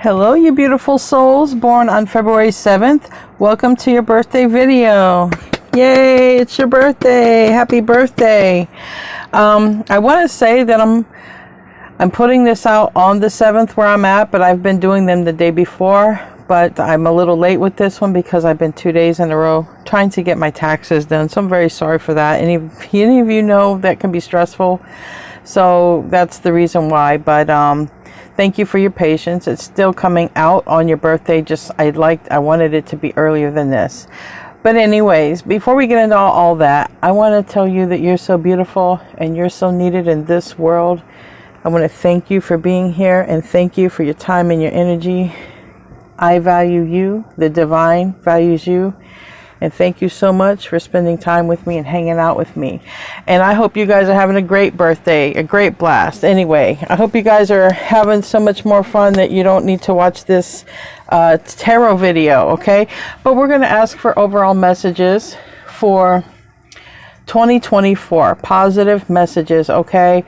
Hello, you beautiful souls born on February 7th. Welcome to your birthday video. Yay, it's your birthday. Happy birthday. I want to say that I'm putting this out on the 7th where I'm at, but I've been doing them the day before. But I'm a little late with this one because I've been 2 days in a row trying to get my taxes done. So I'm very sorry for that. Any of you know that can be stressful. So that's the reason why. But thank you for your patience. It's still coming out on your birthday. I wanted it to be earlier than this. But anyways, before we get into all that, I want to tell you that you're so beautiful and you're so needed in this world. I want to thank you for being here and thank you for your time and your energy. I value you. The divine values you. And thank you so much for spending time with me and hanging out with me. And I hope you guys are having a great birthday, a great blast. Anyway, I hope you guys are having so much more fun that you don't need to watch this tarot video, okay? But we're going to ask for overall messages for 2024, positive messages, okay?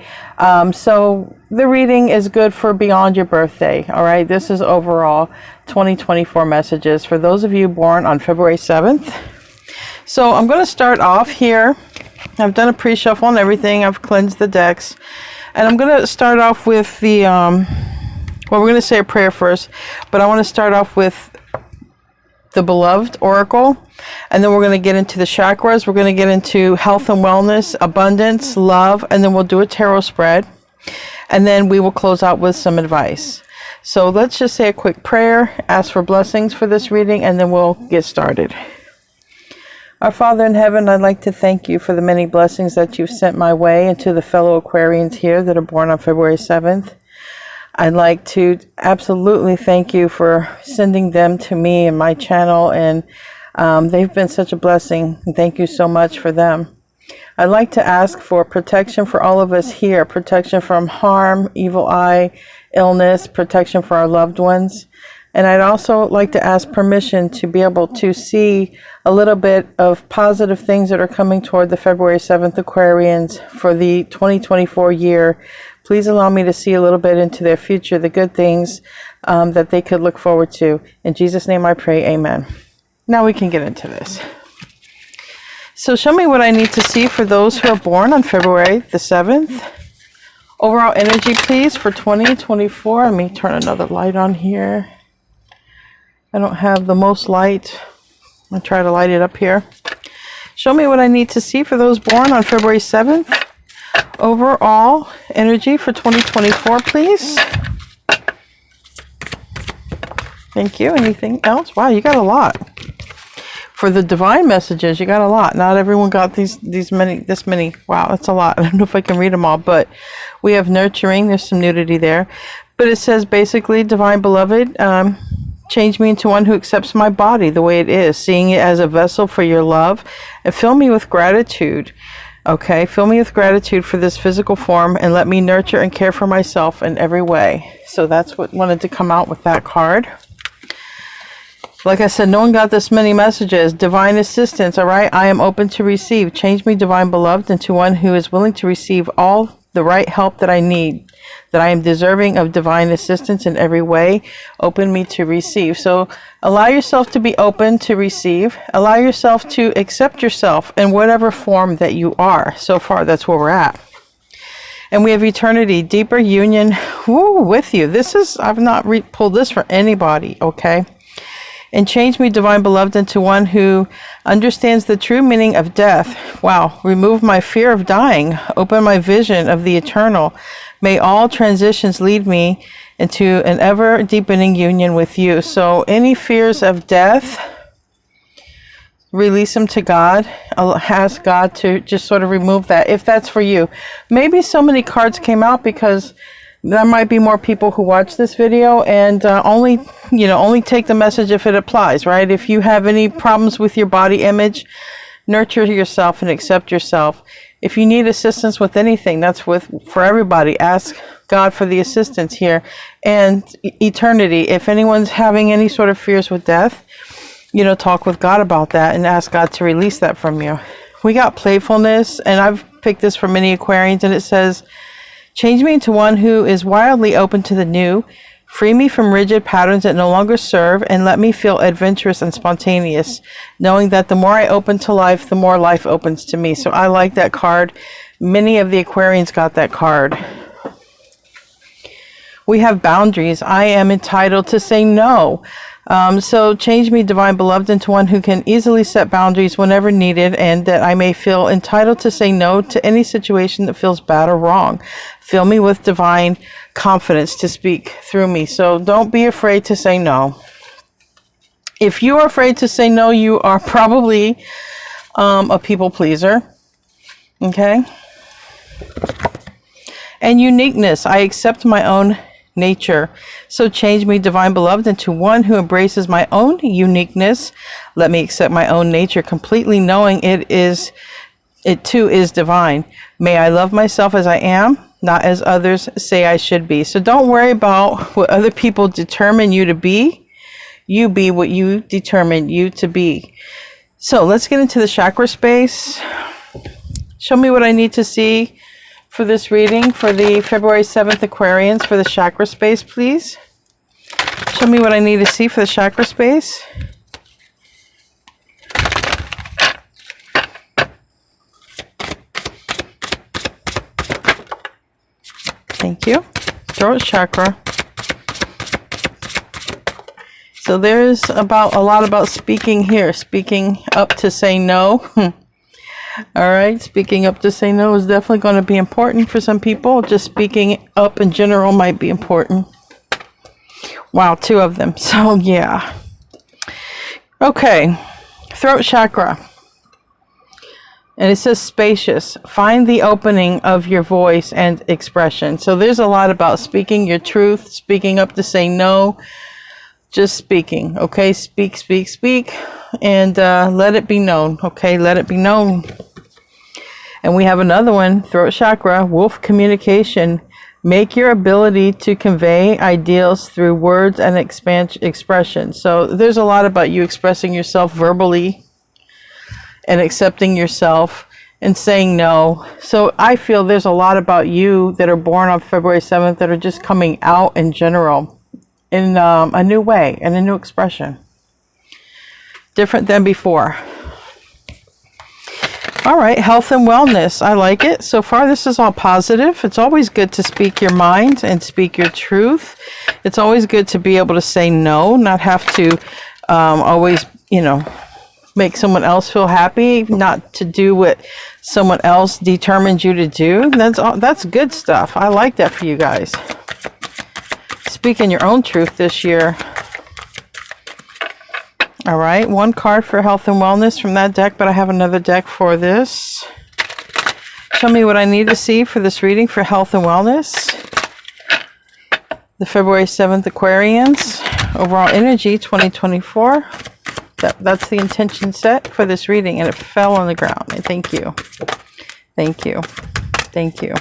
So the reading is good for beyond your birthday, all right? This is overall 2024 messages for those of you born on February 7th. So I'm going to start off here. I've done a pre-shuffle and everything. I've cleansed the decks. And I'm going to start off with the, well, we're going to say a prayer first, but I want to start off with the Beloved Oracle. And then we're going to get into the chakras. We're going to get into health and wellness, abundance, love, and then we'll do a tarot spread. And then we will close out with some advice. So let's just say a quick prayer, ask for blessings for this reading, and then we'll get started. Our Father in heaven, I'd like to thank you for the many blessings that you've sent my way and to the fellow Aquarians here that are born on February 7th. I'd like to absolutely thank you for sending them to me and my channel, and they've been such a blessing. Thank you so much for them. I'd like to ask for protection for all of us here, protection from harm, evil eye, illness, protection for our loved ones. And I'd also like to ask permission to be able to see a little bit of positive things that are coming toward the February 7th Aquarians for the 2024 year. Please allow me to see a little bit into their future, the good things that they could look forward to. In Jesus' name I pray, amen. Now we can get into this. So show me what I need to see for those who are born on February the 7th. Overall energy, please, for 2024. Let me turn another light on here. I don't have the most light. I'll try to light it up here. Show me what I need to see for those born on February 7th. Overall energy for 2024, please. Thank you. Anything else? Wow, you got a lot. For the divine messages, you got a lot. Not everyone got this many. Wow, that's a lot. I don't know if I can read them all, but we have nurturing. There's some nudity there. But it says basically, divine beloved, change me into one who accepts my body the way it is, seeing it as a vessel for your love, and fill me with gratitude. Okay, fill me with gratitude for this physical form and let me nurture and care for myself in every way. So that's what wanted to come out with that card. Like I said, no one got this many messages. Divine assistance, all right? I am open to receive. Change me, divine beloved, into one who is willing to receive all the right help that I need, that I am deserving of divine assistance in every way. Open me to receive. So allow yourself to be open to receive. Allow yourself to accept yourself in whatever form that you are. So far, that's where we're at. And we have eternity, deeper union with you. This is, I've not pulled this for anybody, okay? And change me, divine beloved, into one who understands the true meaning of death. Wow. Remove my fear of dying. Open my vision of the eternal. May all transitions lead me into an ever deepening union with you. So any fears of death, release them to God. I'll ask God to just sort of remove that if that's for you. Maybe so many cards came out because there might be more people who watch this video, and only take the message if it applies, right? If you have any problems with your body image, nurture yourself and accept yourself. If you need assistance with anything, that's for everybody. Ask God for the assistance here. And eternity, if anyone's having any sort of fears with death, talk with God about that and ask God to release that from you. We got playfulness, and I've picked this for many Aquarians, and it says, change me into one who is wildly open to the new, Free me from rigid patterns that no longer serve, and let me feel adventurous and spontaneous, knowing that the more I open to life, the more life opens to me. So I like that card. Many of the Aquarians got that card. We have boundaries. I am entitled to say no. So change me, Divine Beloved, into one who can easily set boundaries whenever needed, and that I may feel entitled to say no to any situation that feels bad or wrong. Fill me with divine confidence to speak through me. So don't be afraid to say no. If you are afraid to say no, you are probably a people pleaser. Okay? And uniqueness. I accept my own nature. So change me, Divine Beloved, into one who embraces my own uniqueness. Let me accept my own nature completely, knowing it too is divine. May I love myself as I am, not as others say I should be. So don't worry about what other people determine you to be. You be what you determine you to be. So let's get into the chakra space. Show me what I need to see for this reading for the February 7th Aquarians for the chakra space, please. Show me what I need to see for the chakra space. Thank you. Throat chakra. So there's a lot about speaking here. Speaking up to say no. All right, speaking up to say no is definitely going to be important for some people. Just speaking up in general might be important. Wow, 2 of them. So, yeah. Okay, throat chakra. And it says spacious. Find the opening of your voice and expression. So there's a lot about speaking your truth, speaking up to say no, just speaking. Okay, speak, speak, speak. And let it be known. Okay, let it be known. And we have another one, throat chakra, wolf communication. Make your ability to convey ideals through words and expression. So there's a lot about you expressing yourself verbally and accepting yourself and saying no. So I feel there's a lot about you that are born on February 7th that are just coming out in general in a new way and a new expression. Different than before. All right, health and wellness. I like it. So far, this is all positive. It's always good to speak your mind and speak your truth. It's always good to be able to say no, not have to always, make someone else feel happy, not to do what someone else determines you to do. That's good stuff. I like that for you guys. Speaking your own truth this year. All right, 1 card for health and wellness from that deck, but I have another deck for this. Show me what I need to see for this reading for health and wellness. The February 7th Aquarians, overall energy 2024. That's the intention set for this reading, and it fell on the ground. Thank you. Thank you. Thank you.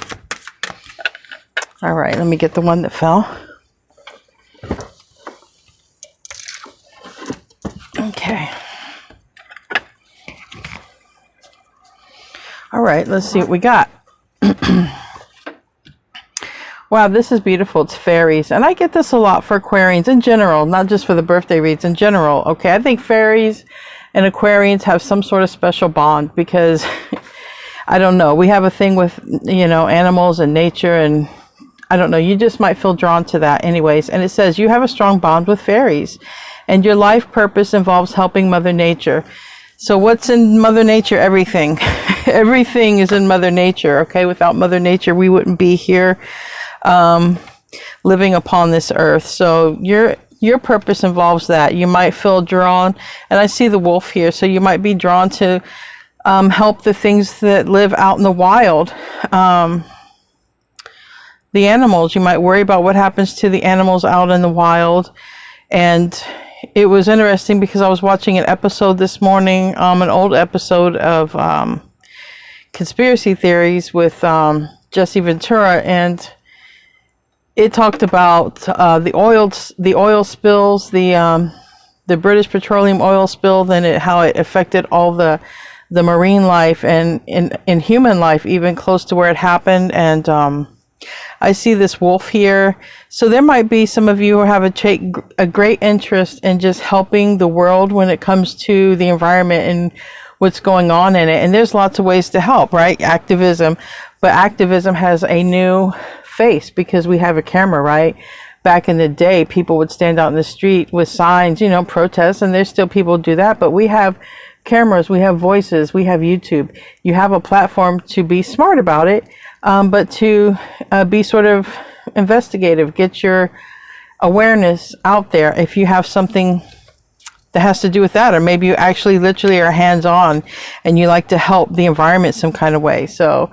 All right, let me get the one that fell. Okay. All right, let's see what we got. Wow, this is beautiful. It's fairies. And I get this a lot for Aquarians in general, not just for the birthday reads, in general. Okay, I think fairies and Aquarians have some sort of special bond because, I don't know, we have a thing with, animals and nature, and I don't know, you just might feel drawn to that anyways. And it says you have a strong bond with fairies. And your life purpose involves helping Mother Nature. So what's in Mother Nature? Everything. Everything is in Mother Nature, okay? Without Mother Nature, we wouldn't be here living upon this earth. So your purpose involves that. You might feel drawn, and I see the wolf here, so you might be drawn to help the things that live out in the wild. The animals, you might worry about what happens to the animals out in the wild. And it was interesting because I was watching an episode this morning, an old episode of Conspiracy Theories with Jesse Ventura, and it talked about the oil spills, the British petroleum oil spill, and how it affected all the marine life and in human life, even close to where it happened, and I see this wolf here. So there might be some of you who have a great interest in just helping the world when it comes to the environment and what's going on in it. And there's lots of ways to help, right? Activism. But activism has a new face because we have a camera, right? Back in the day, people would stand out in the street with signs, you know, protests, and there's still people who do that. But we have cameras, we have voices, we have YouTube. You have a platform to be smart about it, but to be sort of investigative, get your awareness out there if you have something that has to do with that, or maybe you actually literally are hands-on and you like to help the environment some kind of way. So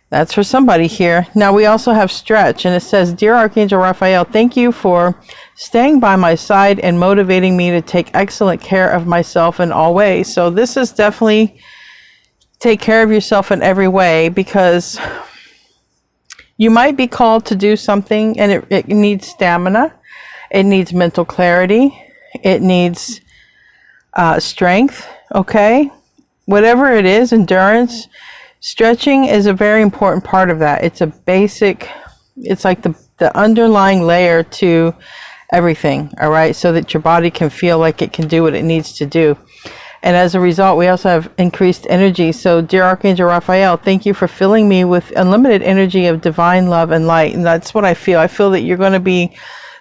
that's for somebody here. Now we also have stretch, and it says, Dear Archangel Raphael, thank you for staying by my side and motivating me to take excellent care of myself in all ways. So this is definitely take care of yourself in every way, because you might be called to do something and it needs stamina. It needs mental clarity. It needs strength. Okay. Whatever it is, endurance. Stretching is a very important part of that. It's a basic, it's like the underlying layer to everything, all right, so that your body can feel like it can do what it needs to do. And as a result, we also have increased energy. So, dear Archangel Raphael, thank you for filling me with unlimited energy of divine love and light. And that's what I feel. I feel that you're going to be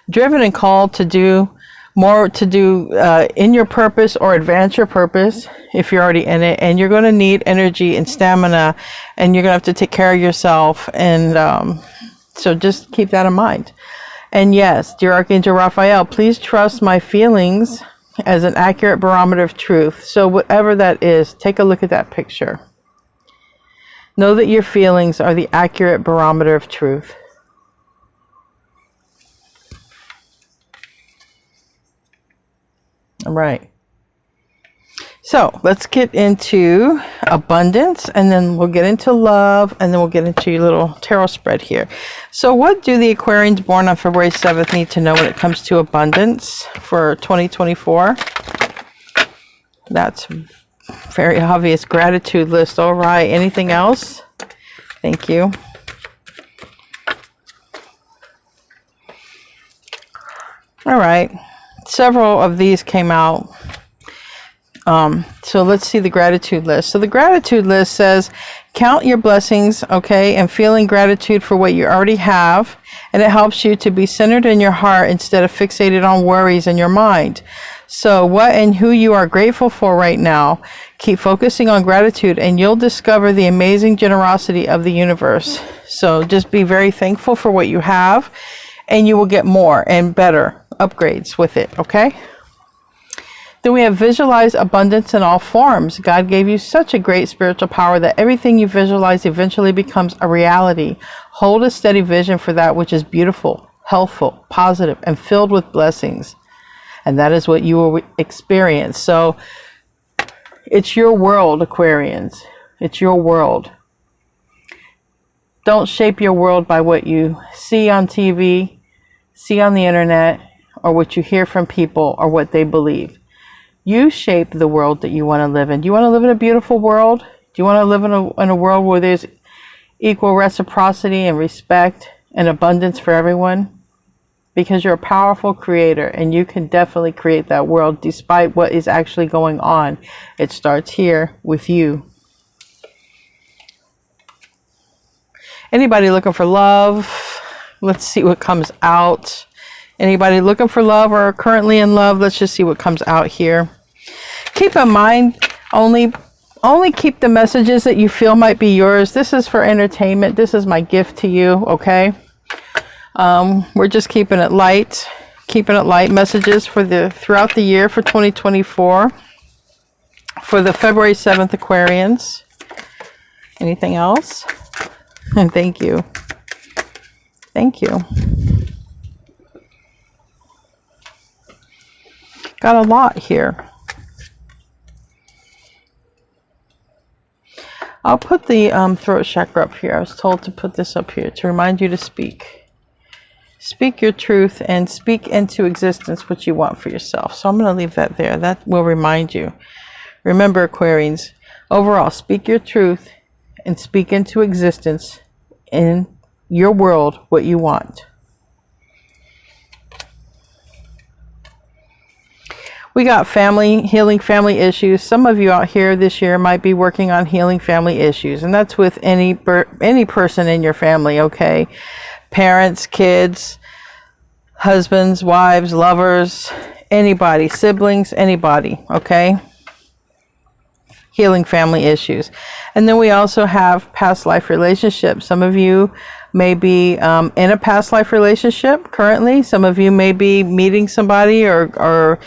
driven and called to do more, to do in your purpose or advance your purpose if you're already in it. And you're going to need energy and stamina, and you're going to have to take care of yourself. And so just keep that in mind. And yes, dear Archangel Raphael, please trust my feelings as an accurate barometer of truth. So whatever that is, take a look at that picture. Know that your feelings are the accurate barometer of truth. All right. So let's get into abundance, and then we'll get into love, and then we'll get into your little tarot spread here. So what do the Aquarians born on February 7th need to know when it comes to abundance for 2024? That's very obvious. Gratitude list. All right. Anything else? Thank you. All right. Several of these came out. So let's see the gratitude list. So the gratitude list says, count your blessings, okay, and feeling gratitude for what you already have. And it helps you to be centered in your heart instead of fixated on worries in your mind. So what and who you are grateful for right now, keep focusing on gratitude and you'll discover the amazing generosity of the universe. So just be very thankful for what you have, and you will get more and better upgrades with it, okay? Then we have visualize abundance in all forms. God gave you such a great spiritual power that everything you visualize eventually becomes a reality. Hold a steady vision for that which is beautiful, healthful, positive, and filled with blessings. And that is what you will experience. So it's your world, Aquarians. It's your world. Don't shape your world by what you see on TV, see on the internet, or what you hear from people, or what they believe. You shape the world that you want to live in. Do you want to live in a beautiful world? Do you want to live in a world where there's equal reciprocity and respect and abundance for everyone? Because you're a powerful creator, and you can definitely create that world despite what is actually going on. It starts here with you. Anybody looking for love? Let's see what comes out. Anybody looking for love or currently in love? Let's just see what comes out here. Keep in mind, only keep the messages that you feel might be yours. This is for entertainment. This is my gift to you, okay? We're just keeping it light. Messages for throughout the year for 2024. For the February 7th Aquarians. Anything else? And thank you. Thank you. Got a lot here. I'll put the throat chakra up here. I was told to put this up here to remind you to speak. Speak your truth and speak into existence what you want for yourself. So I'm going to leave that there. That will remind you. Remember, Aquarians, overall, speak your truth and speak into existence in your world what you want. We got healing family issues. Some of you out here this year might be working on healing family issues, and that's with any person in your family, okay? Parents, kids, husbands, wives, lovers, anybody, siblings, anybody, okay? Healing family issues. And then we also have past life relationships. Some of you may be in a past life relationship currently. Some of you may be meeting somebody or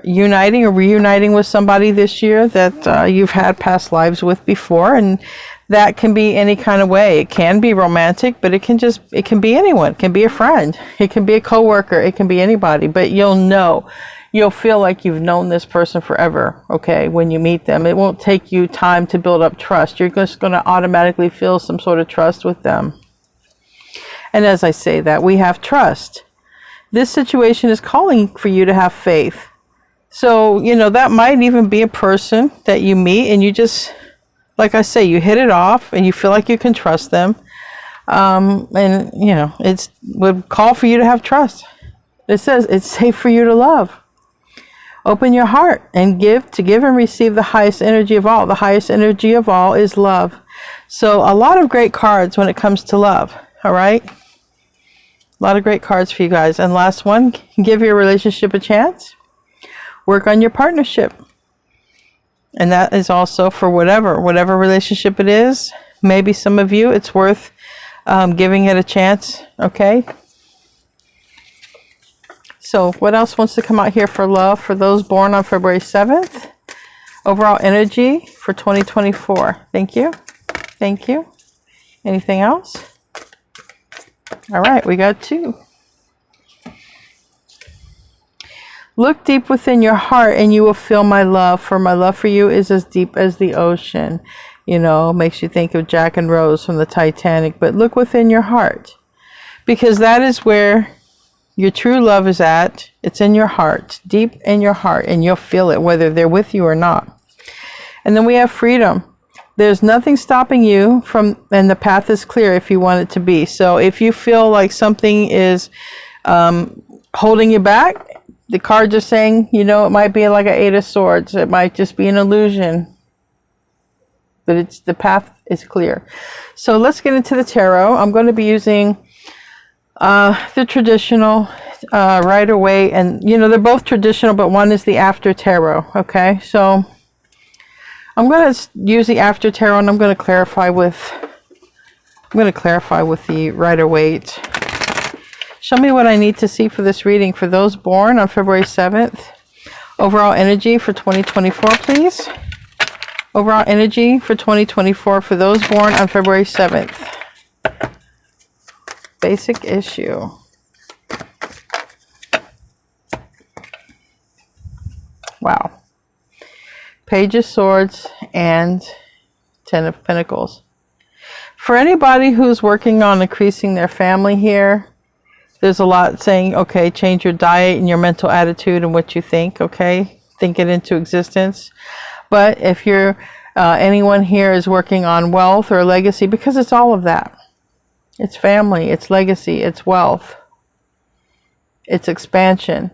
uniting or reuniting with somebody this year that you've had past lives with before, and that can be any kind of way. It can be romantic, but it can be anyone. It can be a friend, it can be a coworker, it can be anybody, but you'll feel like you've known this person forever, okay, when you meet them. It won't take you time to build up trust. You're just going to automatically feel some sort of trust with them. And as I say that, we have trust. This situation is calling for you to have faith. So, that might even be a person that you meet and you just, like I say, you hit it off and you feel like you can trust them. It would call for you to have trust. It says it's safe for you to love. Open your heart and give and receive the highest energy of all. The highest energy of all is love. So a lot of great cards when it comes to love. All right. A lot of great cards for you guys. And last one, give your relationship a chance. Work on your partnership. And that is also for whatever relationship it is. Maybe some of you, it's worth giving it a chance. Okay. So what else wants to come out here for love for those born on February 7th? Overall energy for 2024. Thank you. Thank you. Anything else? All right, we got 2. Look deep within your heart and you will feel my love, for my love for you is as deep as the ocean. Makes you think of Jack and Rose from the Titanic. But look within your heart, because that is where your true love is at. It's in your heart, deep in your heart, and you'll feel it whether they're with you or not. And then we have freedom. There's nothing stopping you and the path is clear if you want it to be. So if you feel like something is holding you back, the cards are saying, it might be like an 8 of Swords. It might just be an illusion. But the path is clear. So let's get into the tarot. I'm going to be using the traditional Rider-Waite, and they're both traditional, but one is the After Tarot. Okay, so I'm going to use the After Tarot, and I'm going to clarify with the Rider-Waite. Show me what I need to see for this reading for those born on February 7th. Overall energy for 2024, please. Overall energy for 2024 for those born on February 7th. Basic issue. Wow. Page of Swords and 10 of Pentacles. For anybody who's working on increasing their family here, there's a lot saying, okay, change your diet and your mental attitude and what you think, okay? Think it into existence. But if you're, anyone here is working on wealth or legacy, because it's all of that. It's family, it's legacy, it's wealth, it's expansion.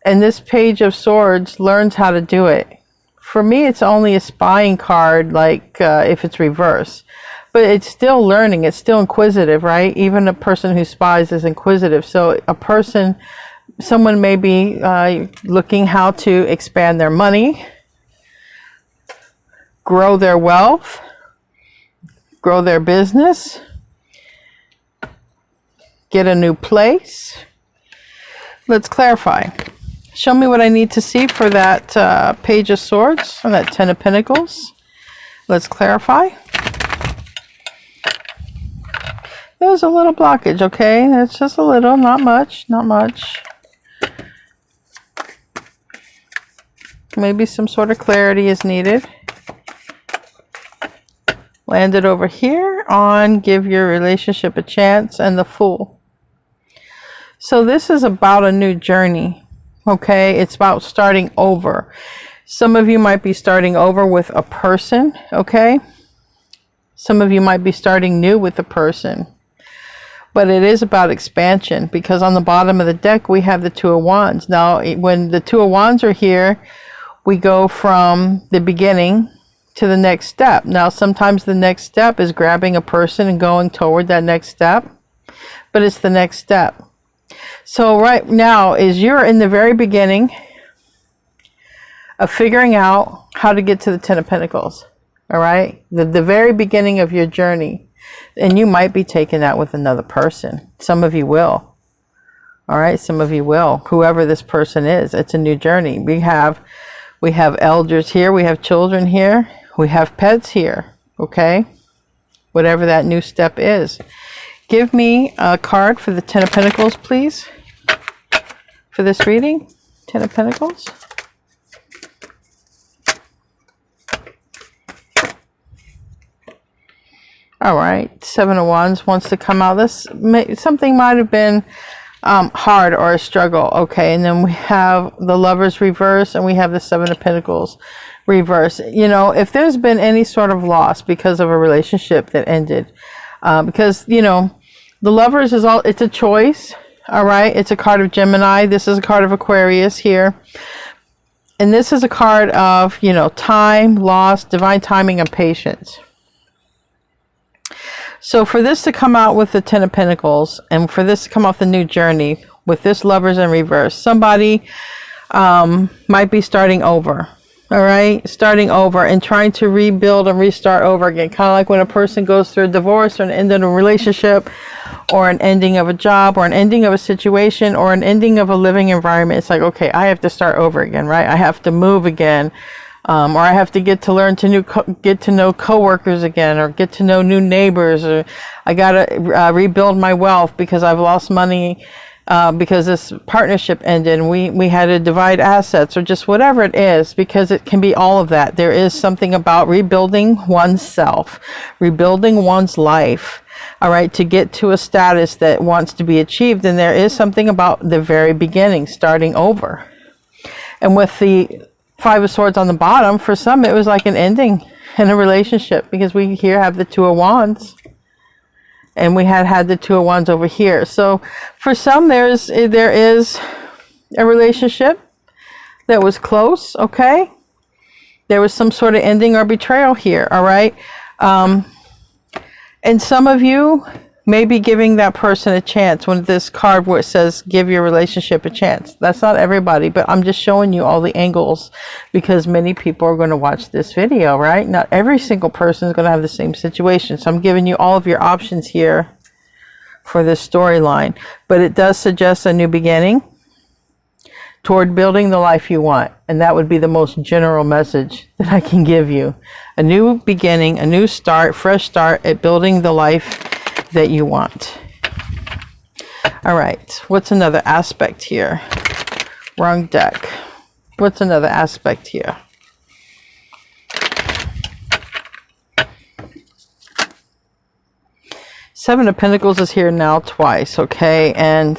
And this Page of Swords learns how to do it. For me, it's only a spying card, like if it's reverse. But it's still learning. It's still inquisitive, right? Even a person who spies is inquisitive. So someone may be looking how to expand their money, grow their wealth, grow their business, get a new place. Let's clarify. Show me what I need to see for that Page of Swords and that 10 of Pentacles. Let's clarify. There's a little blockage, okay? It's just a little, not much, not much. Maybe some sort of clarity is needed. Landed over here on give your relationship a chance and the Fool. So this is about a new journey, okay? It's about starting over. Some of you might be starting over with a person, okay? Some of you might be starting new with a person. but it is about expansion, because on the bottom of the deck we have the Two of Wands. Now, when the Two of Wands are here, we go from the beginning to the next step. Now, sometimes the next step is grabbing a person and going toward that next step, but it's the next step. So right now is you're in the very beginning of figuring out how to get to the Ten of Pentacles. All right, the very beginning of your journey, and you might be taking that with another person. Some of you will. All right, some of you will. Whoever this person is, it's a new journey. We have elders here, we have children here, we have pets here. Okay, whatever that new step is. Give me a card for the Ten of Pentacles, please, for this reading. Ten of Pentacles. All right, Seven of Wands wants to come out. Something might have been hard or a struggle. Okay, and then we have the Lovers reverse, and we have the Seven of Pentacles reverse. You know, if there's been any sort of loss because of a relationship that ended, because, you know, the Lovers it's a choice. All right, it's a card of Gemini. This is a card of Aquarius here. And this is a card of, you know, time, loss, divine timing, and patience. So for this to come out with the Ten of Pentacles, and for this to come off the new journey with this Lovers in reverse, somebody might be starting over. All right, starting over and trying to rebuild and restart over again. Kind of like when a person goes through a divorce or an end of a relationship, or an ending of a job, or an ending of a situation, or an ending of a living environment. It's like, okay, I have to start over again, right? I have to move again. Or I have to get to know coworkers again, or get to know new neighbors, or I gotta rebuild my wealth because I've lost money because this partnership ended, and we had to divide assets, or just whatever it is, because it can be all of that. There is something about rebuilding oneself, rebuilding one's life, all right, to get to a status that wants to be achieved. And there is something about the very beginning, starting over. And with the Five of Swords on the bottom, for some it was like an ending in a relationship, because we here have the Two of Wands, and we had the Two of Wands over here. So for some there is a relationship that was close. Okay, there was some sort of ending or betrayal here. All right, and some of you may be giving that person a chance. When this card where it says give your relationship a chance, that's not everybody, but I'm just showing you all the angles, because many people are going to watch this video, right? Not every single person is going to have the same situation. So I'm giving you all of your options here for this storyline, but it does suggest a new beginning toward building the life you want. And that would be the most general message that I can give you. A new beginning, a new start, fresh start at building the life that you want. All right, what's another aspect here? Wrong deck. What's another aspect here? Seven of Pentacles is here now twice, okay? And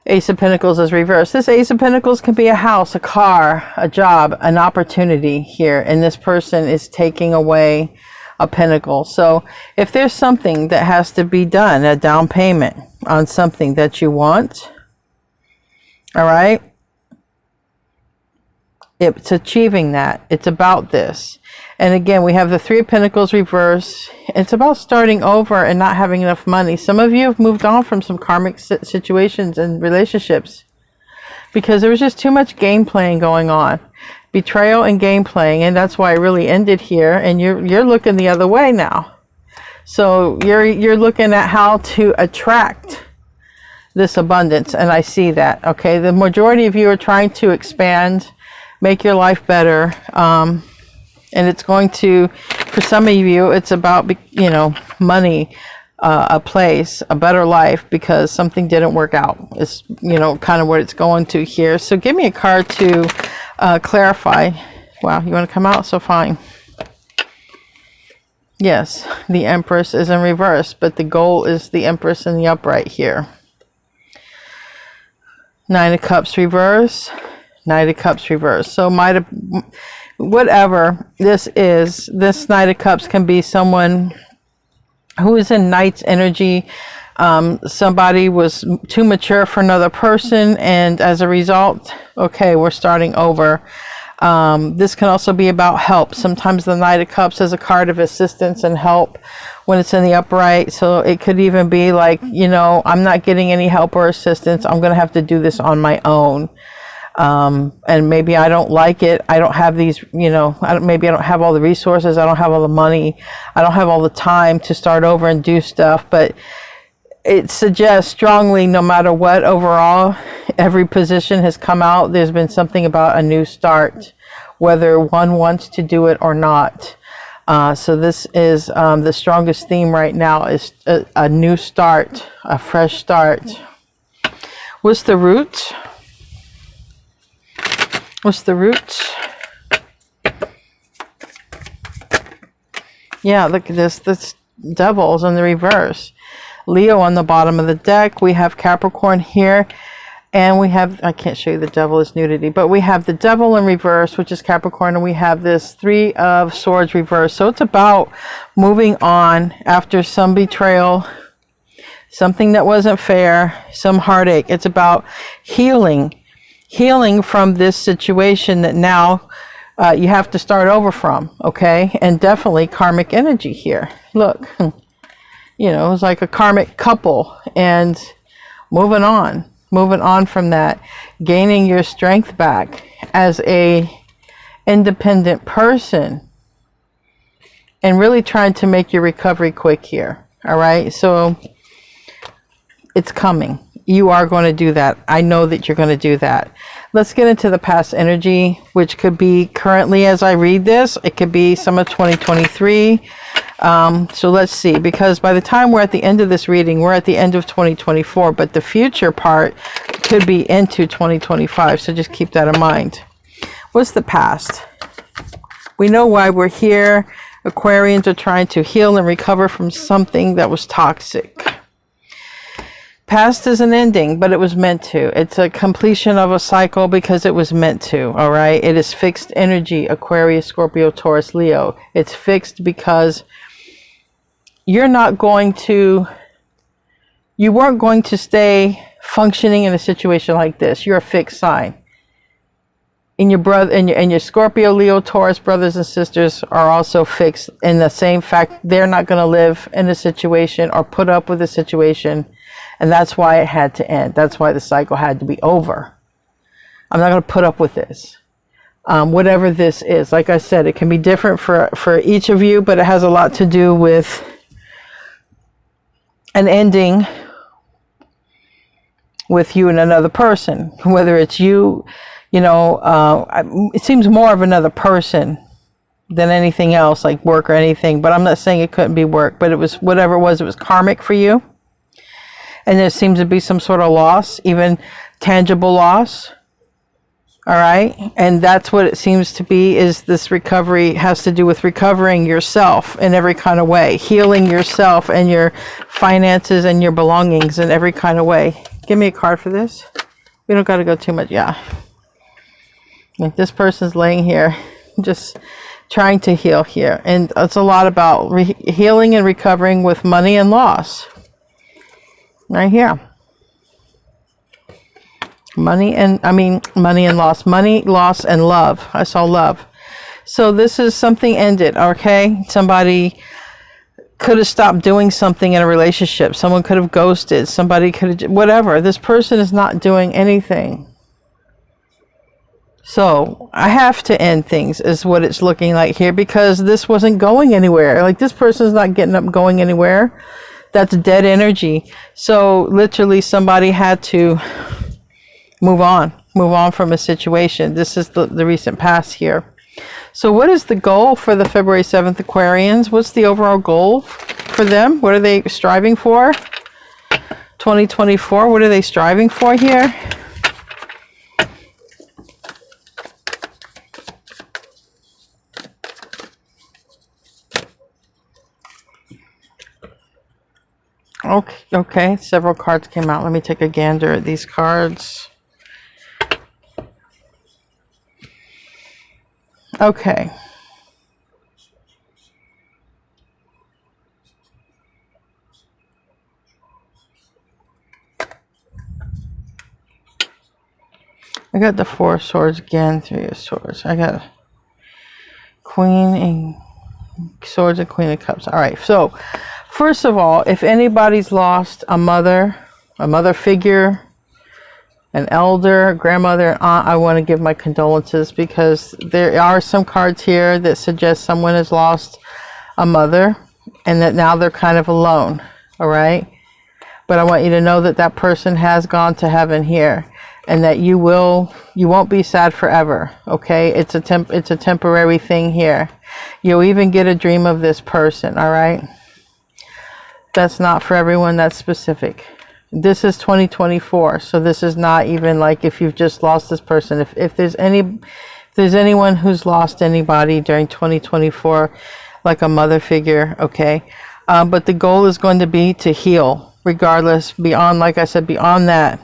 Ace of Pentacles is reversed. This Ace of Pentacles can be a house, a car, a job, an opportunity here. And this person is taking away a pentacle. So if there's something that has to be done, a down payment on something that you want, all right, it's achieving that. It's about this. And again, we have the Three of Pentacles reverse. It's about starting over and not having enough money. Some of you have moved on from some karmic situations and relationships because there was just too much game playing going on. Betrayal and game playing, and that's why it really ended here. And you're looking the other way now. So you're looking at how to attract this abundance, and I see that. Okay, the majority of you are trying to expand, make your life better, and it's going to, for some of you, it's about, you know, money, a place, a better life, because something didn't work out. It's, you know, kind of what it's going to here. So give me a card to clarify. Wow, you want to come out? So fine. Yes, the Empress is in reverse, but the goal is the Empress in the upright here. Nine of Cups reverse. Knight of Cups reverse. So whatever this is, this Knight of Cups can be someone who is in Knight's energy. Somebody was too mature for another person, and as a result, okay, we're starting over. This can also be about help. Sometimes the Knight of Cups is a card of assistance and help when it's in the upright. So it could even be like, you know, I'm not getting any help or assistance. I'm going to have to do this on my own. And maybe I don't like it. I don't have these, you know, maybe I don't have all the resources. I don't have all the money. I don't have all the time to start over and do stuff. But it suggests strongly, no matter what, overall, every position has come out. There's been something about a new start, whether one wants to do it or not. So this is the strongest theme right now is a new start, a fresh start. What's the root? What's the root? Yeah, look at this. This Devil's in the reverse. Leo on the bottom of the deck. We have Capricorn here. And we have, I can't show you the Devil is nudity, but we have the Devil in reverse, which is Capricorn. And we have this Three of Swords reverse. So it's about moving on after some betrayal, something that wasn't fair, some heartache. It's about healing from this situation that now you have to start over from, okay? And definitely karmic energy here. Look, you know, it's like a karmic couple and moving on from that, gaining your strength back as a independent person and really trying to make your recovery quick here, all right? So it's coming. You are going to do that. I know that you're going to do that. Let's get into the past energy, which could be currently as I read this. It could be some of 2023. So let's see, because by the time we're at the end of this reading, we're at the end of 2024, but the future part could be into 2025. So just keep that in mind. What's the past? We know why we're here. Aquarians are trying to heal and recover from something that was toxic. Past is an ending, but it was meant to. It's a completion of a cycle because it was meant to, all right? It is fixed energy, Aquarius, Scorpio, Taurus, Leo. It's fixed because you weren't going to stay functioning in a situation like this. You're a fixed sign. And your Scorpio, Leo, Taurus brothers and sisters are also fixed in the same fact. They're not going to live in a situation or put up with a situation. And that's why it had to end. That's why the cycle had to be over. I'm not going to put up with this. Whatever this is, like I said, it can be different for each of you, but it has a lot to do with an ending with you and another person. Whether it's you, you know, it seems more of another person than anything else, like work or anything. But I'm not saying it couldn't be work, but it was whatever it was karmic for you. And there seems to be some sort of loss, even tangible loss. All right. And that's what it seems to be, is this recovery has to do with recovering yourself in every kind of way, healing yourself and your finances and your belongings in every kind of way. Give me a card for this. We don't got to go too much. Yeah. Like this person's laying here just trying to heal here. And it's a lot about healing and recovering with money and loss. Right here. Money and loss. Money, loss, and love. I saw love. So this is something ended, okay? Somebody could have stopped doing something in a relationship. Someone could have ghosted. Somebody could have, whatever. This person is not doing anything. So I have to end things is what it's looking like here, because this wasn't going anywhere. Like this person's not getting up going anywhere. That's dead energy. So literally somebody had to move on from a situation. This is the recent past here. So what is the goal for the February 7th Aquarians? What's the overall goal for them? What are they striving for? 2024, what are they striving for here? Okay, several cards came out. Let me take a gander at these cards. Okay. I got the Four of Swords again, Three of Swords. I got Queen and Swords and Queen of Cups. All right, so first of all, if anybody's lost a mother figure, an elder, grandmother, and aunt, I want to give my condolences, because there are some cards here that suggest someone has lost a mother and that now they're kind of alone. All right, but I want you to know that that person has gone to heaven here, and that you won't be sad forever. Okay, it's a temporary thing here. You'll even get a dream of this person. All right, that's not for everyone, that's specific. This is 2024, so this is not even like if you've just lost this person. If there's anyone who's lost anybody during 2024, like a mother figure, okay, but the goal is going to be to heal regardless, beyond, like I said, beyond that.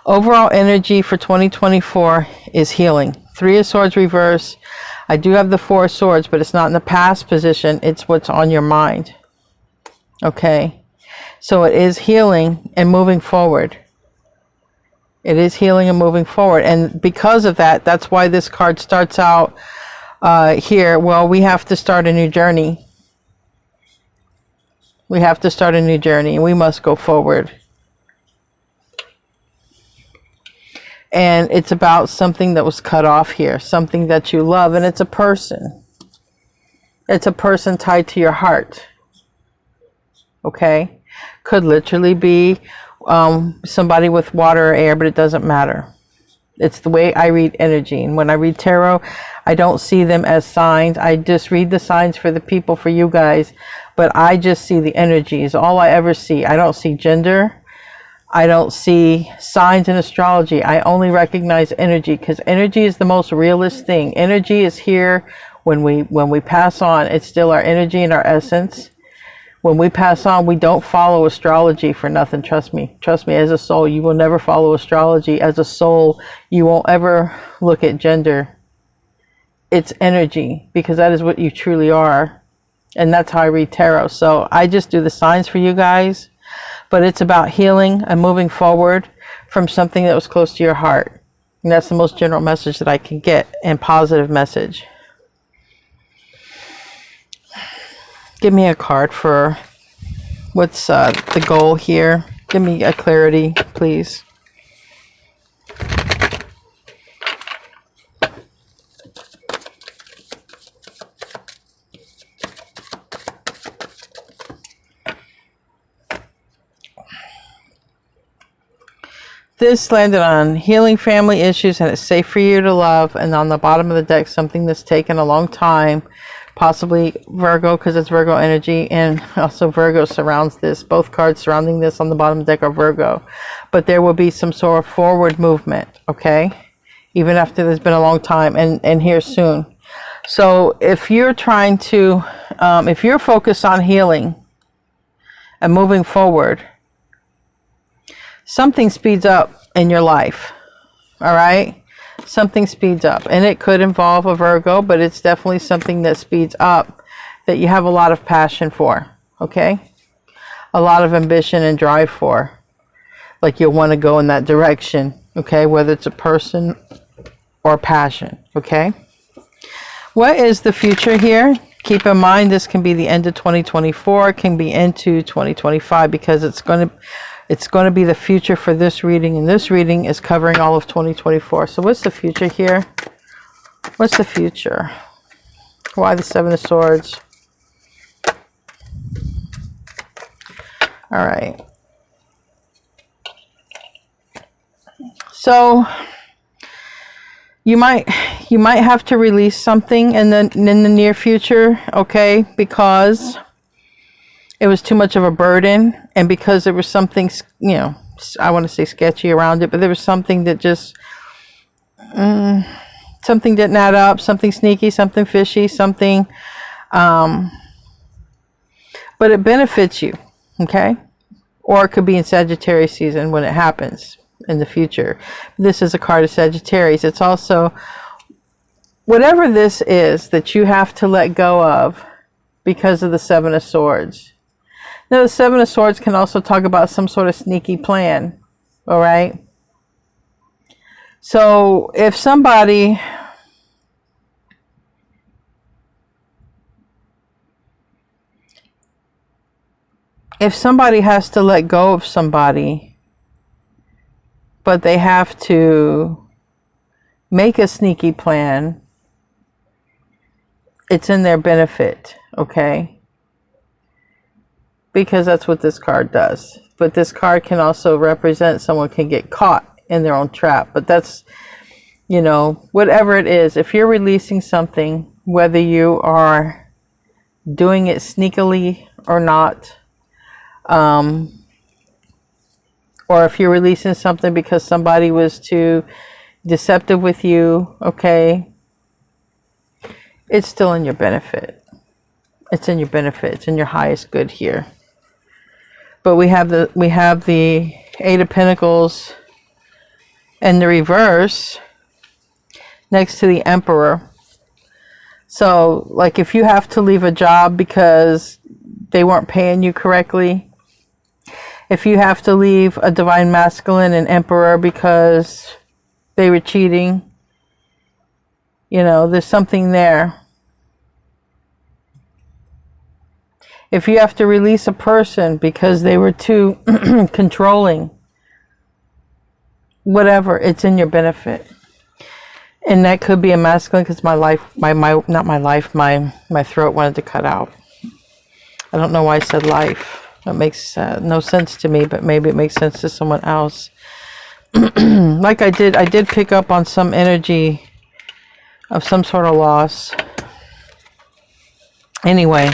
Overall energy for 2024 is healing. Three of Swords reverse. I do have the Four of Swords, but it's not in the past position. It's what's on your mind. Okay. So it is healing and moving forward. It is healing and moving forward. And because of that, that's why this card starts out here. Well, we have to start a new journey. We have to start a new journey, and we must go forward. And it's about something that was cut off here, something that you love, and it's a person. It's a person tied to your heart. Okay? Could literally be somebody with water or air, but it doesn't matter. It's the way I read energy. And when I read tarot, I don't see them as signs. I just read the signs for the people, for you guys. But I just see the energies. All I ever see. I don't see gender. I don't see signs in astrology. I only recognize energy, because energy is the most realist thing. Energy is here when we pass on. It's still our energy and our essence. When we pass on, we don't follow astrology for nothing. Trust me. Trust me, as a soul, you will never follow astrology. As a soul, you won't ever look at gender. It's energy, because that is what you truly are. And that's how I read tarot. So I just do the signs for you guys. But it's about healing and moving forward from something that was close to your heart. And that's the most general message that I can get, and positive message. Give me a card for what's the goal here. Give me a clarity, please. This landed on healing family issues, and it's safe for you to love. And on the bottom of the deck, something that's taken a long time, possibly Virgo, because it's Virgo energy, and also Virgo surrounds this. Both cards surrounding this on the bottom of the deck are Virgo. But there will be some sort of forward movement, okay? Even after there's been a long time, and here soon. So if you're trying to, if you're focused on healing and moving forward, something speeds up in your life, all right? Something speeds up, and it could involve a Virgo, but it's definitely something that speeds up, that you have a lot of passion for, okay? A lot of ambition and drive for, like you'll want to go in that direction, okay? Whether it's a person or passion, okay? What is the future here? Keep in mind, this can be the end of 2024, it can be into 2025, because it's going to be the future for this reading, and this reading is covering all of 2024. So what's the future here? What's the future? Why the Seven of Swords? All right. So you might have to release something in the near future, okay? Because it was too much of a burden, and because there was something, you know, I want to say sketchy around it, but there was something that just, something didn't add up, something sneaky, something fishy, something, but it benefits you, okay? Or it could be in Sagittarius season when it happens in the future. This is a card of Sagittarius. It's also, whatever this is that you have to let go of because of the Seven of Swords. Now, the Seven of Swords can also talk about some sort of sneaky plan, all right? So if somebody has to let go of somebody, but they have to make a sneaky plan, it's in their benefit, okay? Because that's what this card does. But this card can also represent someone can get caught in their own trap. But that's, you know, whatever it is, if you're releasing something, whether you are doing it sneakily or not, or if you're releasing something because somebody was too deceptive with you, okay, it's still in your benefit. It's in your benefit. It's in your highest good here. But we have the Eight of Pentacles and the reverse next to the Emperor. So, like, if you have to leave a job because they weren't paying you correctly, if you have to leave a Divine Masculine and Emperor because they were cheating, you know, there's something there. If you have to release a person because they were too controlling, whatever, it's in your benefit. And that could be a masculine, because my throat wanted to cut out. I don't know why I said life. That makes no sense to me, but maybe it makes sense to someone else. Like I did pick up on some energy of some sort of loss. Anyway,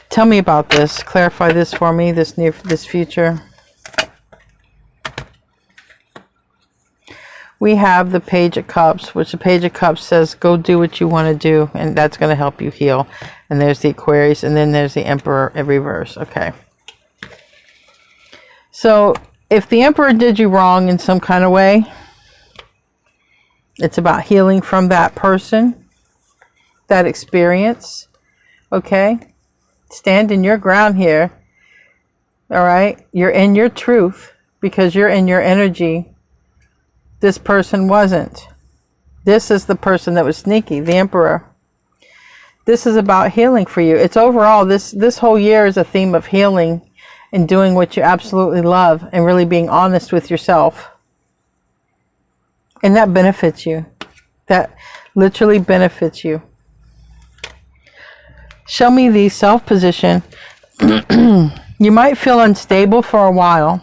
tell me about this. Clarify this for me, this future. We have the Page of Cups, which the Page of Cups says, go do what you want to do, and that's going to help you heal. And there's the Aquarius, and then there's the Emperor in reverse. Okay. So, if the Emperor did you wrong in some kind of way, it's about healing from that person, that experience. Okay? Stand in your ground here. All right? You're in your truth because you're in your energy. This person wasn't. This is the person that was sneaky, the Emperor. This is about healing for you. It's overall, this whole year is a theme of healing and doing what you absolutely love and really being honest with yourself. And that benefits you. That literally benefits you. Show me the self position. You might feel unstable for a while,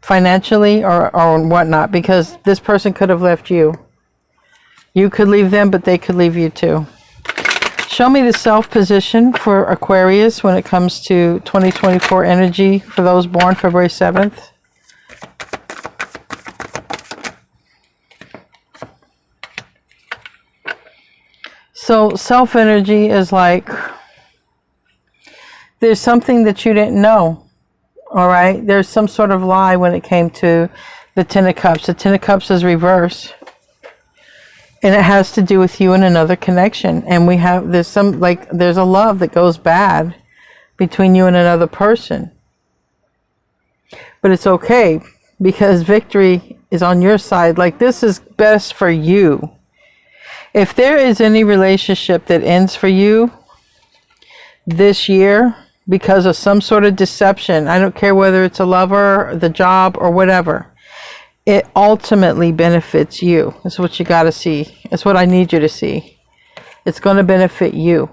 financially or whatnot, because this person could have left you. You could leave them, but they could leave you too. Show me the self position for Aquarius when it comes to 2024 energy for those born February 7th. So self energy is like, there's something that you didn't know. All right, there's some sort of lie when it came to the Ten of Cups. The Ten of Cups is reverse, and it has to do with you and another connection. And there's a love that goes bad between you and another person, but it's okay because victory is on your side. Like, this is best for you. If there is any relationship that ends for you this year because of some sort of deception, I don't care whether it's a lover, the job, or whatever, it ultimately benefits you. That's what you got to see. It's what I need you to see. It's going to benefit you.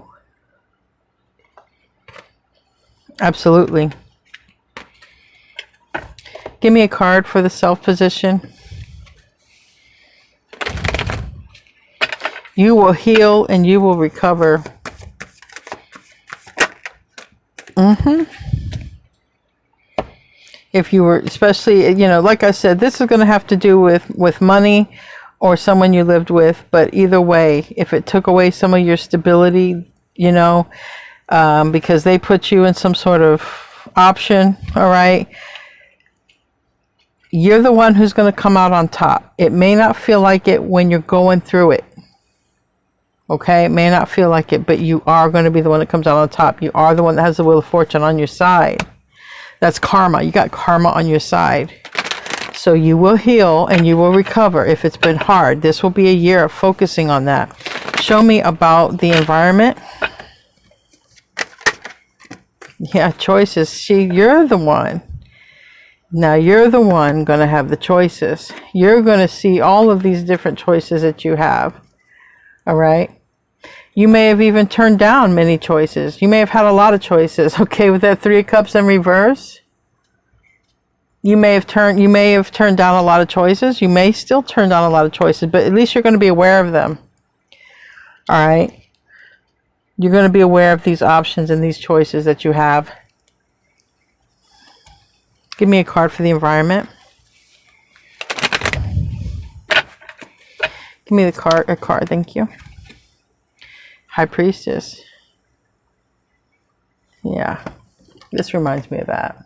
Absolutely. Give me a card for the self position. You will heal and you will recover. If you were, especially, like I said, this is going to have to do with money or someone you lived with. But either way, if it took away some of your stability, because they put you in some sort of option, all right, you're the one who's going to come out on top. It may not feel like it when you're going through it. Okay, it may not feel like it, but you are going to be the one that comes out on top. You are the one that has the Wheel of Fortune on your side. That's karma. You got karma on your side. So you will heal and you will recover if it's been hard. This will be a year of focusing on that. Show me about the environment. Yeah, choices. See, you're the one. Now you're the one going to have the choices. You're going to see all of these different choices that you have. All right. You may have even turned down many choices. You may have had a lot of choices. Okay, with that Three of Cups in reverse. You may have turned down a lot of choices. You may still turn down a lot of choices, but at least you're going to be aware of them. All right. You're going to be aware of these options and these choices that you have. Give me a card for the environment. Give me a card, thank you. High Priestess. Yeah, this reminds me of that.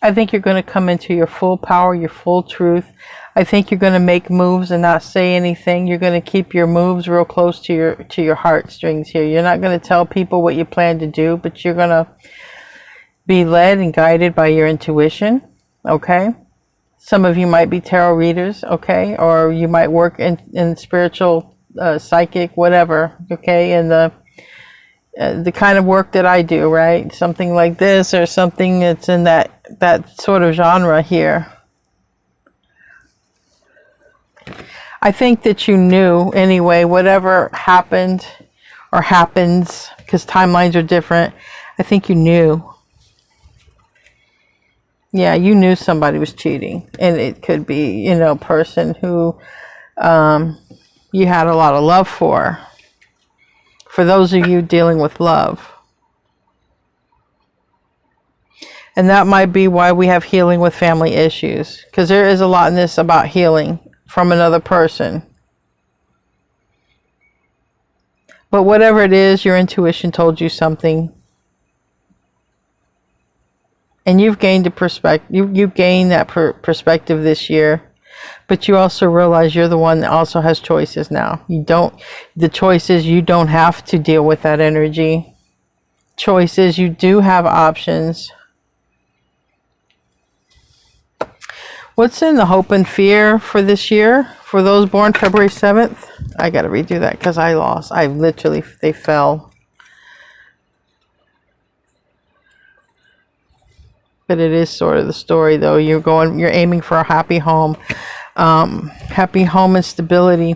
I think you're going to come into your full power, your full truth. I think you're going to make moves and not say anything. You're going to keep your moves real close to your heartstrings here. You're not going to tell people what you plan to do, but you're going to be led and guided by your intuition. Okay? Some of you might be tarot readers, okay? Or you might work in spiritual, psychic, whatever, okay? And the kind of work that I do, right? Something like this or something that's in that sort of genre here. I think that you knew anyway, whatever happened or happens, because timelines are different. I think you knew. Yeah, you knew somebody was cheating, and it could be, a person who you had a lot of love for. For those of you dealing with love. And that might be why we have healing with family issues, because there is a lot in this about healing from another person. But whatever it is, your intuition told you something. And you've gained a perspective. You've gained that perspective this year, but you also realize you're the one that also has choices now. The choices, you don't have to deal with that energy. Choices, you do have options. What's in the hope and fear for this year for those born February 7th? I got to redo that because I lost. They fell. But it is sort of the story, though. You're aiming for a happy home. Happy home and stability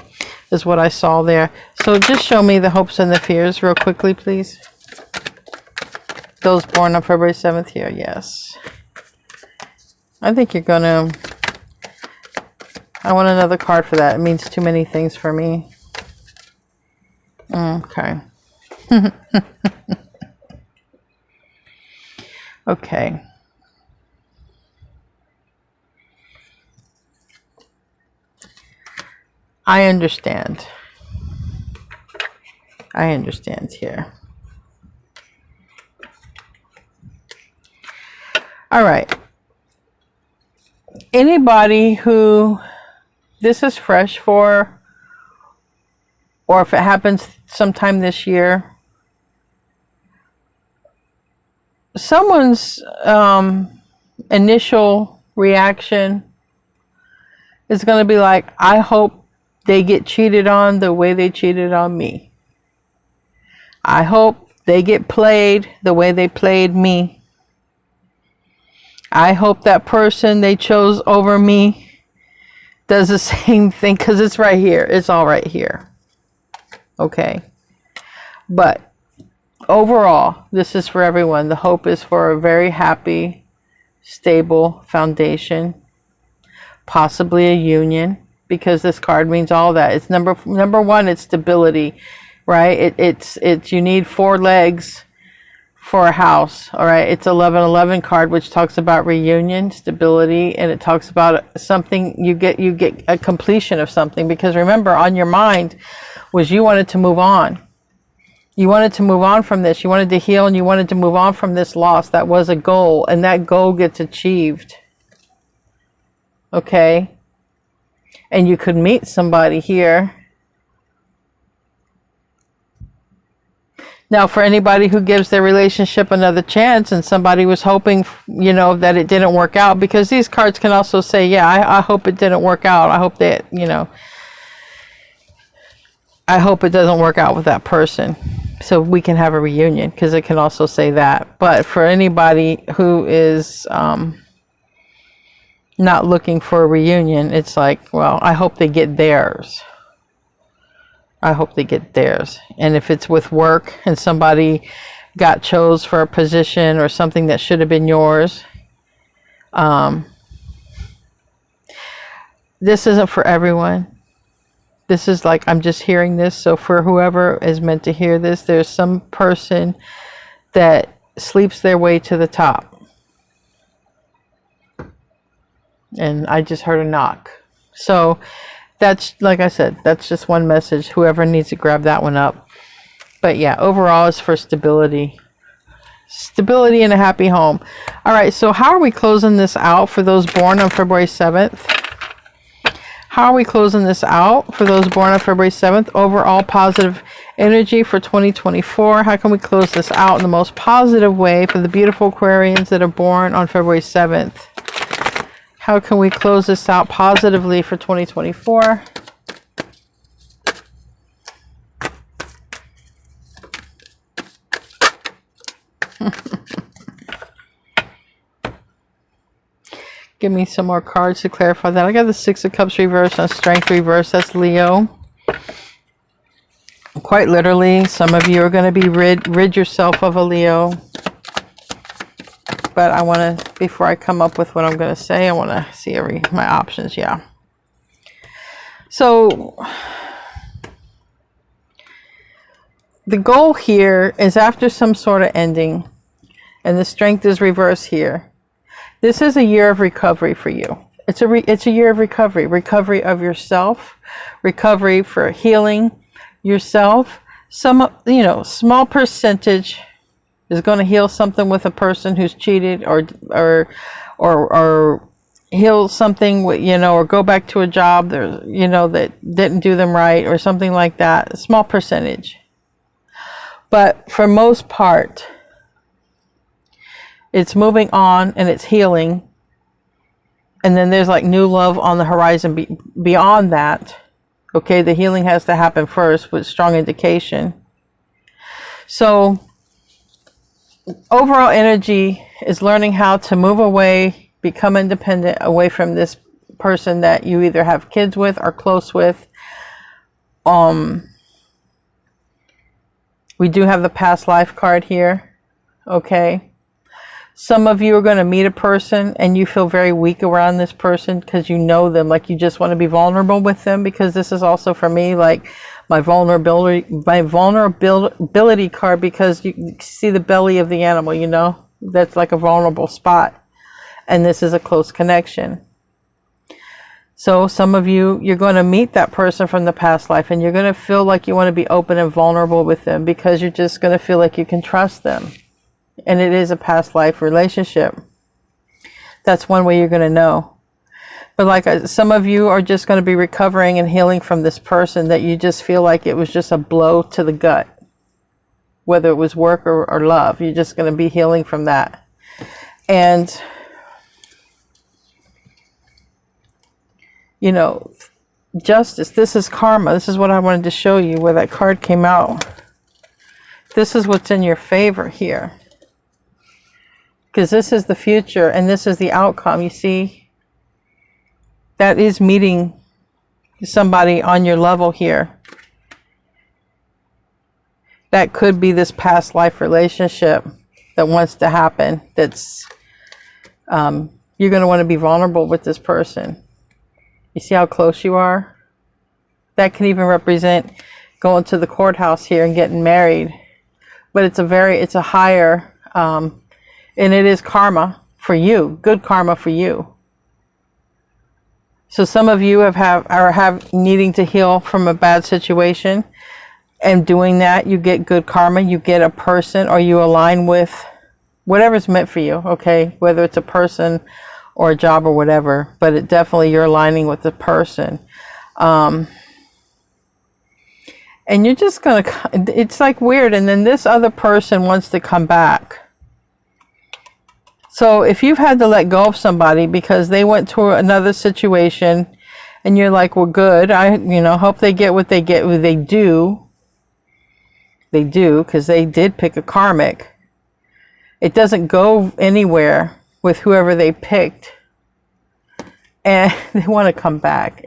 is what I saw there. So just show me the hopes and the fears real quickly, please. Those born on February 7th here, yes. I think you're going to... I want another card for that. It means too many things for me. Okay. Okay. I understand. I understand here. All right. Anybody who this is fresh for, or if it happens sometime this year, someone's initial reaction is going to be like, I hope they get cheated on the way they cheated on me. I hope they get played the way they played me. I hope that person they chose over me does the same thing, because it's right here. It's all right here. Okay. But overall, this is for everyone. The hope is for a very happy, stable foundation, possibly a union. Because this card means all that. It's number one, it's stability, right? It's you need 4 legs for a house, all right? It's 1111 card, which talks about reunion, stability, and it talks about something you get a completion of something. Because remember, on your mind was you wanted to move on. You wanted to move on from this. You wanted to heal, and you wanted to move on from this loss. That was a goal, and that goal gets achieved. Okay? And you could meet somebody here. Now, for anybody who gives their relationship another chance and somebody was hoping, you know, that it didn't work out, because these cards can also say, yeah, I hope it didn't work out. I hope that, you know, I hope it doesn't work out with that person so we can have a reunion, because it can also say that. But for anybody who is not looking for a reunion, it's like, well, I hope they get theirs. I hope they get theirs. And if it's with work and somebody got chose for a position or something that should have been yours, this isn't for everyone. This is like, I'm just hearing this. So for whoever is meant to hear this, there's some person that sleeps their way to the top. And I just heard a knock. So that's, like I said, that's just one message. Whoever needs to grab that one up. But yeah, overall is for stability. Stability in a happy home. All right, so how are we closing this out for those born on February 7th? How are we closing this out for those born on February 7th? Overall positive energy for 2024. How can we close this out in the most positive way for the beautiful Aquarians that are born on February 7th? How can we close this out positively for 2024? Give me some more cards to clarify that. I got the Six of Cups reversed and Strength reversed. That's Leo. Quite literally, some of you are going to be rid yourself of a Leo. But I want to, before I come up with what I'm going to say, I want to see my options. Yeah. So the goal here is, after some sort of ending, and the Strength is reversed here, this is a year of recovery for you. It's a year of recovery. Recovery of yourself. Recovery for healing yourself. Some, you know, small percentage is going to heal something with a person who's cheated, or heal something with, you know, or go back to a job that, you know, that didn't do them right, or something like that. A small percentage. But for most part, it's moving on and it's healing. And then there's like new love on the horizon beyond that. Okay, the healing has to happen first with strong indication. So overall energy is learning how to move away, become independent away from this person that you either have kids with or close with. We do have the past life card here. Okay. Some of you are going to meet a person and you feel very weak around this person because you know them, like you just want to be vulnerable with them, because this is also for me like my vulnerability card, because you see the belly of the animal, you know, that's like a vulnerable spot, and this is a close connection. So some of you, you're going to meet that person from the past life and you're going to feel like you want to be open and vulnerable with them, because you're just going to feel like you can trust them. And it is a past life relationship. That's one way you're going to know. But like some of you are just going to be recovering and healing from this person that you just feel like it was just a blow to the gut. Whether it was work or love, you're just going to be healing from that. And, you know, justice, this is karma. This is what I wanted to show you where that card came out. This is what's in your favor here. Because this is the future and this is the outcome. You see, that is meeting somebody on your level here. That could be this past life relationship that wants to happen. That's, you're going to want to be vulnerable with this person. You see how close you are? That can even represent going to the courthouse here and getting married. But it's a higher, and it is karma for you, good karma for you. So some of you have needing to heal from a bad situation, and doing that, you get good karma. You get a person, or you align with whatever's meant for you. Okay, whether it's a person or a job or whatever, but it definitely, you're aligning with the person. And you're just going to, it's like weird. And then this other person wants to come back. So if you've had to let go of somebody because they went to another situation and you're like, well, good. I, hope they get what they get. They do. They do, because they did pick a karmic. It doesn't go anywhere with whoever they picked. And they want to come back.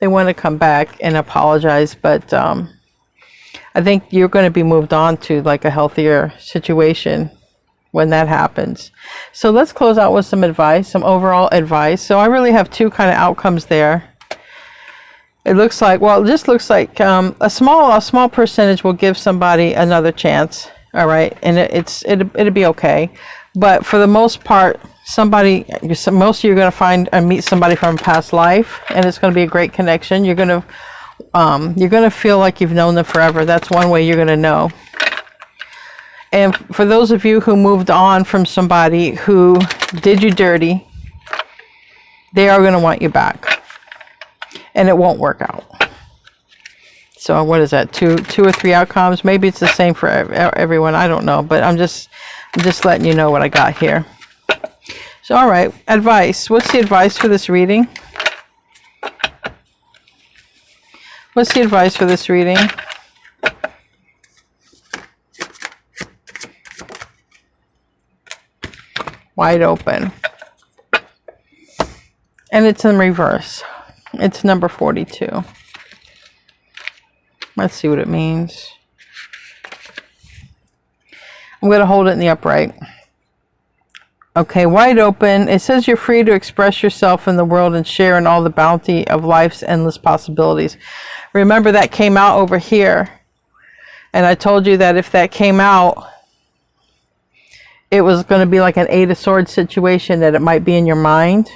They want to come back and apologize. But I think you're going to be moved on to like a healthier situation when that happens. So let's close out with some advice, some overall advice. So I really have two kind of outcomes there. It looks like, well, it just looks like a small percentage will give somebody another chance. All right. And it'll be okay. But for the most part, most of you are going to find and meet somebody from a past life, and it's going to be a great connection. You're going to feel like you've known them forever. That's one way you're going to know. And for those of you who moved on from somebody who did you dirty, they are going to want you back. And it won't work out. So what is that? Two or three outcomes? Maybe it's the same for everyone. I don't know. But I'm just letting you know what I got here. So, all right. Advice. What's the advice for this reading? What's the advice for this reading? Wide open. And it's in reverse. It's number 42. Let's see what it means. I'm going to hold it in the upright. Okay, wide open. It says you're free to express yourself in the world and share in all the bounty of life's endless possibilities. Remember, that came out over here. And I told you that if that came out, it was going to be like an 8 of Swords situation, that it might be in your mind.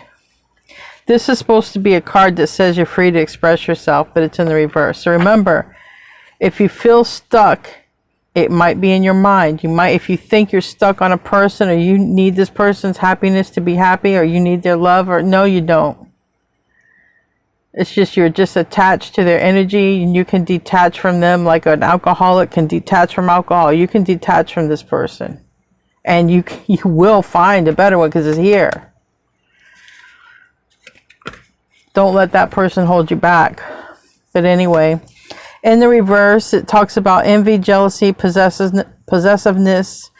This is supposed to be a card that says you're free to express yourself, but it's in the reverse. So remember, if you feel stuck, it might be in your mind. You might, if you think you're stuck on a person, or you need this person's happiness to be happy, or you need their love, or no, you don't. It's just, you're just attached to their energy, and you can detach from them like an alcoholic can detach from alcohol. You can detach from this person. And you will find a better one, because it's here. Don't let that person hold you back. But anyway, in the reverse, it talks about envy, jealousy, possessiveness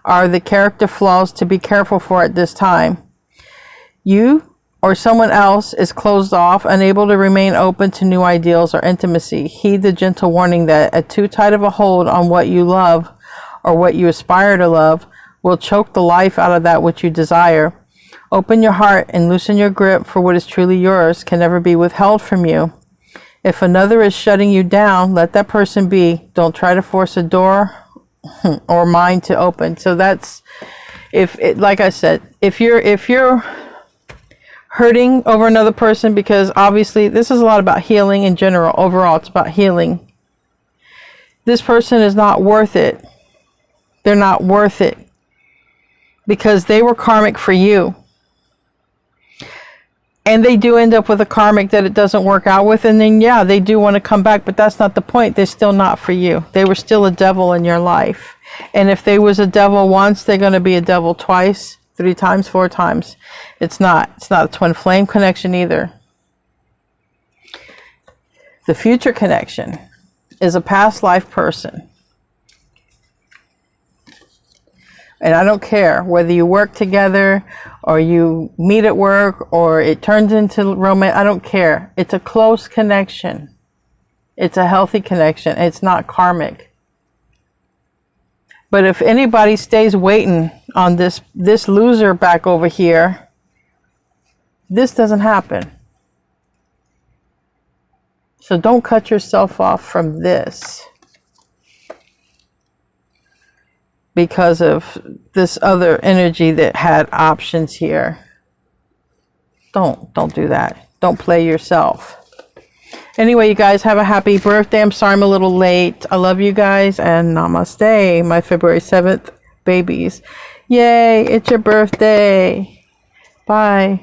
are the character flaws to be careful for at this time. You or someone else is closed off, unable to remain open to new ideals or intimacy. Heed the gentle warning that a too tight of a hold on what you love or what you aspire to love will choke the life out of that which you desire. Open your heart and loosen your grip, for what is truly yours can never be withheld from you. If another is shutting you down, let that person be. Don't try to force a door or mind to open. So that's, like I said, if you're hurting over another person, because obviously this is a lot about healing in general. Overall, it's about healing. This person is not worth it. They're not worth it. Because they were karmic for you. And they do end up with a karmic that it doesn't work out with. And then, yeah, they do want to come back. But that's not the point. They're still not for you. They were still a devil in your life. And if they was a devil once, they're going to be a devil twice, 3 times, 4 times. It's not a twin flame connection either. The future connection is a past life person. And I don't care whether you work together or you meet at work or it turns into romance. I don't care. It's a close connection. It's a healthy connection. It's not karmic. But if anybody stays waiting on this loser back over here, this doesn't happen. So don't cut yourself off from this because of this other energy that had options here. Don't do that. Don't play yourself. Anyway, you guys have a happy birthday. I'm sorry I'm a little late. I love you guys, and namaste, my February 7th babies. Yay, it's your birthday. Bye.